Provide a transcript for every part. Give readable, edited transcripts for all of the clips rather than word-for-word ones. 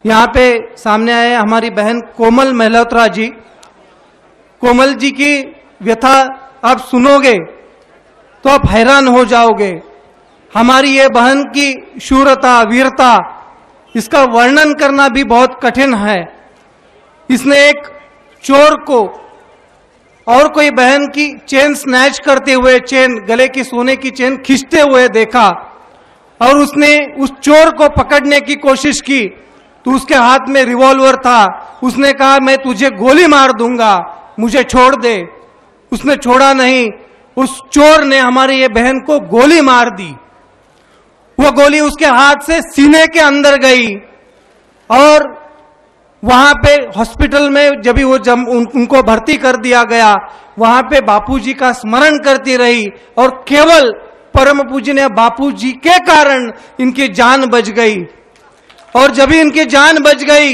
यहाँ पे सामने आए हमारी बहन कोमल मल्होत्रा जी। कोमल जी की व्यथा आप सुनोगे तो आप हैरान हो जाओगे। हमारी ये बहन की शूरता वीरता, इसका वर्णन करना भी बहुत कठिन है। इसने एक चोर को और कोई बहन की चेन स्नैच करते हुए, चेन गले की सोने की चेन खींचते हुए देखा और उसने उस चोर को पकड़ने की कोशिश की तो उसके हाथ में रिवॉल्वर था। उसने कहा मैं तुझे गोली मार दूंगा, मुझे छोड़ दे। उसने छोड़ा नहीं, उस चोर ने हमारी ये बहन को गोली मार दी। वो गोली उसके हाथ से सीने के अंदर गई और वहां पे हॉस्पिटल में जब उनको भर्ती कर दिया गया, वहां पे बापूजी का स्मरण करती रही और केवल परम पूजनीय बापूजी के कारण इनकी जान बच गई। और जब ही इनकी जान बच गई,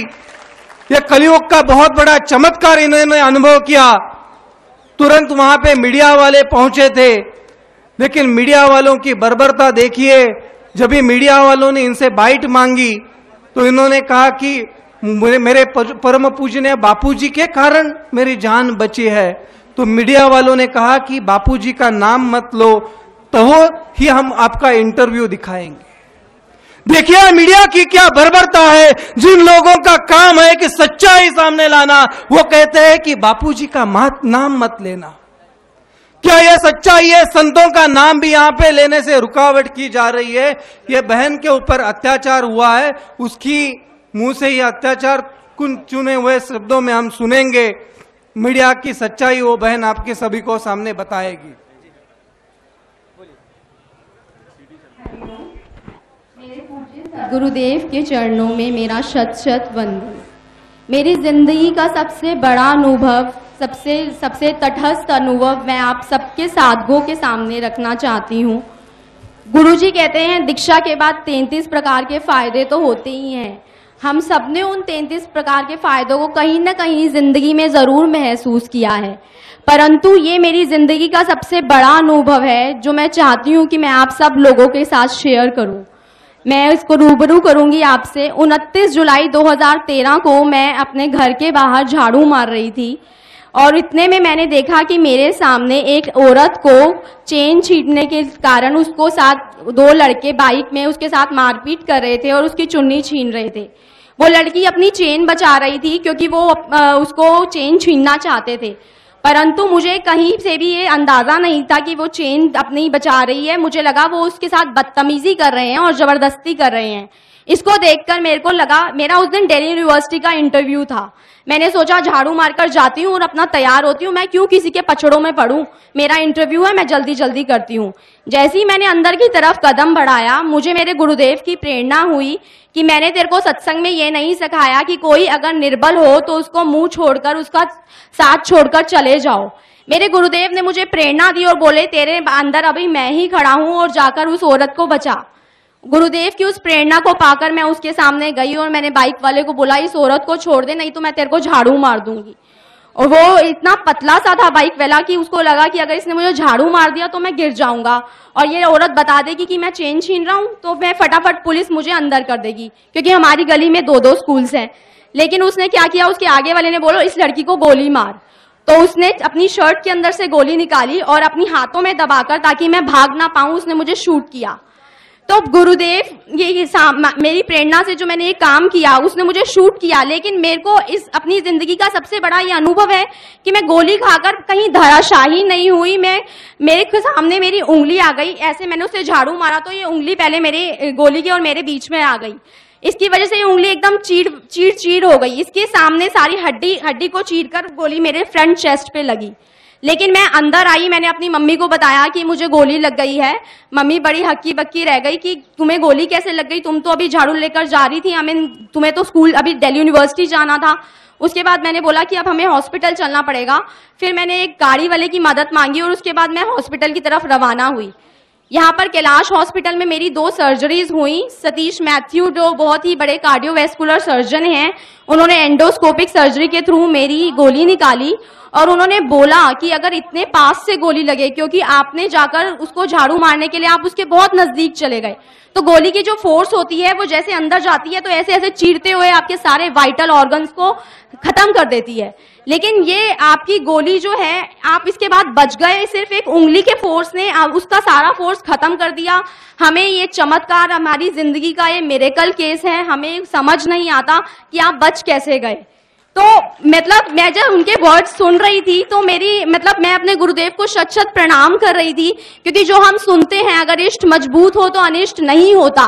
यह कलयुग का बहुत बड़ा चमत्कार इन्होंने अनुभव किया। तुरंत वहां पे मीडिया वाले पहुंचे थे, लेकिन मीडिया वालों की बर्बरता देखिए। जब भी मीडिया वालों ने इनसे बाइट मांगी तो इन्होंने कहा कि मेरे परम पूजनीय बापूजी के कारण मेरी जान बची है। तो मीडिया वालों ने कहा कि बापूजी का नाम मत लो, तो ही हम आपका इंटरव्यू दिखाएंगे। देखिए मीडिया की क्या बर्बरता है। जिन लोगों का काम है कि सच्चाई सामने लाना, वो कहते हैं कि बापूजी का नाम मत लेना। क्या यह सच्चाई है? संतों का नाम भी यहां पे लेने से रुकावट की जा रही है। यह बहन के ऊपर अत्याचार हुआ है, उसकी मुंह से यह अत्याचार कुछ चुने हुए शब्दों में हम सुनेंगे। मीडिया की सच्चाई वो बहन आपके सभी को सामने बताएगी। गुरुदेव के चरणों में मेरा शत शत वंदन। मेरी जिंदगी का सबसे बड़ा अनुभव, सबसे तटस्थ अनुभव मैं आप सबके साधकों के सामने रखना चाहती हूँ। गुरुजी कहते हैं दीक्षा के बाद 33 प्रकार के फायदे तो होते ही हैं। हम सब ने उन 33 प्रकार के फायदों को कहीं ना कहीं जिंदगी में जरूर महसूस किया है, परंतु ये मेरी जिंदगी का सबसे बड़ा अनुभव है जो मैं चाहती हूँ कि मैं आप सब लोगों के साथ शेयर करूँ। मैं इसको रूबरू करूंगी आपसे। 29 जुलाई 2013 को मैं अपने घर के बाहर झाड़ू मार रही थी और इतने में मैंने देखा कि मेरे सामने एक औरत को चेन छीनने के कारण उसको साथ 2 लड़के बाइक में उसके साथ मारपीट कर रहे थे और उसकी चुन्नी छीन रहे थे। वो लड़की अपनी चेन बचा रही थी क्योंकि वो उसको चेन छीनना चाहते थे, परंतु मुझे कहीं से भी ये अंदाजा नहीं था कि वो चेन अपनी बचा रही है। मुझे लगा वो उसके साथ बदतमीजी कर रहे हैं और जबरदस्ती कर रहे हैं। इसको देखकर मेरे को लगा, मेरा उस दिन दिल्ली यूनिवर्सिटी का इंटरव्यू था। मैंने सोचा झाड़ू मारकर जाती हूँ और अपना तैयार होती हूँ, मैं क्यों किसी के पछड़ों में पड़ूं, मेरा इंटरव्यू है, मैं जल्दी जल्दी करती हूँ। जैसे ही मैंने अंदर की तरफ कदम बढ़ाया, मुझे मेरे गुरुदेव की प्रेरणा हुई कि मैंने तेरे को सत्संग में ये नहीं सिखाया कि कोई अगर निर्बल हो तो उसको मुंह छोड़कर, उसका साथ छोड़कर चले जाओ। मेरे गुरुदेव ने मुझे प्रेरणा दी और बोले तेरे अंदर अभी मैं ही खड़ा हूं और जाकर उस औरत को बचा। गुरुदेव की उस प्रेरणा को पाकर मैं उसके सामने गई और मैंने बाइक वाले को बोला इस औरत को छोड़ दे, नहीं तो मैं तेरे को झाड़ू मार दूंगी। और वो इतना पतला सा था बाइक वाला कि उसको लगा कि अगर इसने मुझे झाड़ू मार दिया तो मैं गिर जाऊंगा और ये औरत बता देगी कि मैं चेन छीन रहा हूं तो मैं फटाफट पुलिस मुझे अंदर कर देगी, क्योंकि हमारी गली में 2-2 स्कूल्स हैं। लेकिन उसने क्या किया, उसके आगे वाले ने बोला इस लड़की को गोली मार, तो उसने अपनी शर्ट के अंदर से गोली निकाली और अपनी हाथों में दबाकर, ताकि मैं भाग ना पाऊं, उसने मुझे शूट किया। तो गुरुदेव ये मेरी प्रेरणा से जो मैंने ये काम किया, उसने मुझे शूट किया। लेकिन मेरे को इस अपनी जिंदगी का सबसे बड़ा ये अनुभव है कि मैं गोली खाकर कहीं धराशाही नहीं हुई। मेरे सामने मेरी उंगली आ गई, ऐसे मैंने उसे झाड़ू मारा तो ये उंगली पहले मेरे गोली के और मेरे बीच में आ गई। इसकी वजह से ये उंगली एकदम चीड़ हो गई। इसके सामने सारी हड्डी को चीरकर गोली मेरे फ्रंट चेस्ट पे लगी। लेकिन मैं अंदर आई, मैंने अपनी मम्मी को बताया कि मुझे गोली लग गई है। मम्मी बड़ी हक्की बक्की रह गई कि तुम्हें गोली कैसे लग गई, तुम तो अभी झाड़ू लेकर जा रही थी, तुम्हें तो स्कूल अभी दिल्ली यूनिवर्सिटी जाना था। उसके बाद मैंने बोला कि अब हमें हॉस्पिटल चलना पड़ेगा। फिर मैंने एक गाड़ी वाले की मदद मांगी और उसके बाद मैं हॉस्पिटल की तरफ रवाना हुई। यहाँ पर कैलाश हॉस्पिटल में मेरी 2 सर्जरीज हुई। सतीश मैथ्यू जो बहुत ही बड़े कार्डियोवैस्कुलर सर्जन हैं, उन्होंने एंडोस्कोपिक सर्जरी के थ्रू मेरी गोली निकाली और उन्होंने बोला कि अगर इतने पास से गोली लगे, क्योंकि आपने जाकर उसको झाड़ू मारने के लिए आप उसके बहुत नजदीक चले गए, तो गोली की जो फोर्स होती है वो जैसे अंदर जाती है तो ऐसे ऐसे चीरते हुए आपके सारे वाइटल ऑर्गन्स को खत्म कर देती है। लेकिन ये आपकी गोली जो है, आप इसके बाद बच गए, सिर्फ एक उंगली के फोर्स ने उसका सारा फोर्स खत्म कर दिया। हमें ये चमत्कार, हमारी जिंदगी का ये मिरेकल केस है, हमें समझ नहीं आता कि आप बच कैसे गए। तो मतलब मैं जब उनके वर्ड्स सुन रही थी तो मैं अपने गुरुदेव को शत शत प्रणाम कर रही थी, क्योंकि जो हम सुनते हैं, अगर इष्ट मजबूत हो तो अनिष्ट नहीं होता,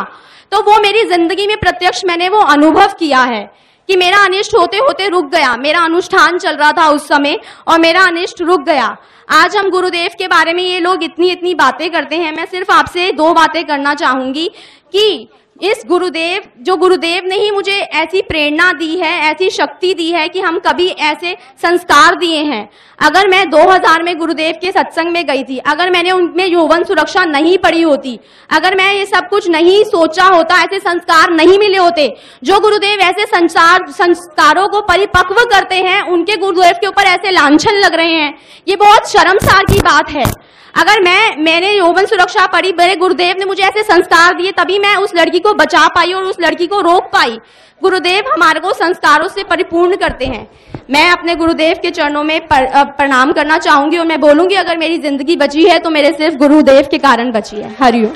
तो वो मेरी जिंदगी में प्रत्यक्ष मैंने वो अनुभव किया है कि मेरा अनिष्ट होते होते रुक गया। मेरा अनुष्ठान चल रहा था उस समय और मेरा अनिष्ट रुक गया। आज हम गुरुदेव के बारे में ये लोग इतनी बातें करते हैं, मैं सिर्फ आपसे 2 बातें करना चाहूंगी कि इस गुरुदेव ने ही मुझे ऐसी प्रेरणा दी है, ऐसी शक्ति दी है कि हम कभी ऐसे संस्कार दिए हैं। अगर मैं 2000 में गुरुदेव के सत्संग में गई थी, अगर मैंने उनमें यौवन सुरक्षा नहीं पढ़ी होती, अगर मैं ये सब कुछ नहीं सोचा होता, ऐसे संस्कार नहीं मिले होते, जो गुरुदेव ऐसे संस्कारों को परिपक्व करते हैं, उनके गुरुदेव के ऊपर ऐसे लांछन लग रहे हैं, ये बहुत शर्मसार की बात है। अगर मैंने यौवन सुरक्षा पढ़ी, मेरे गुरुदेव ने मुझे ऐसे संस्कार दिए, तभी मैं उस लड़की को बचा पाई और उस लड़की को रोक पाई। गुरुदेव हमारे को संस्कारों से परिपूर्ण करते हैं। मैं अपने गुरुदेव के चरणों में प्रणाम करना चाहूंगी और मैं बोलूंगी, अगर मेरी जिंदगी बची है तो मेरे सिर्फ गुरुदेव के कारण बची है। हरिओम।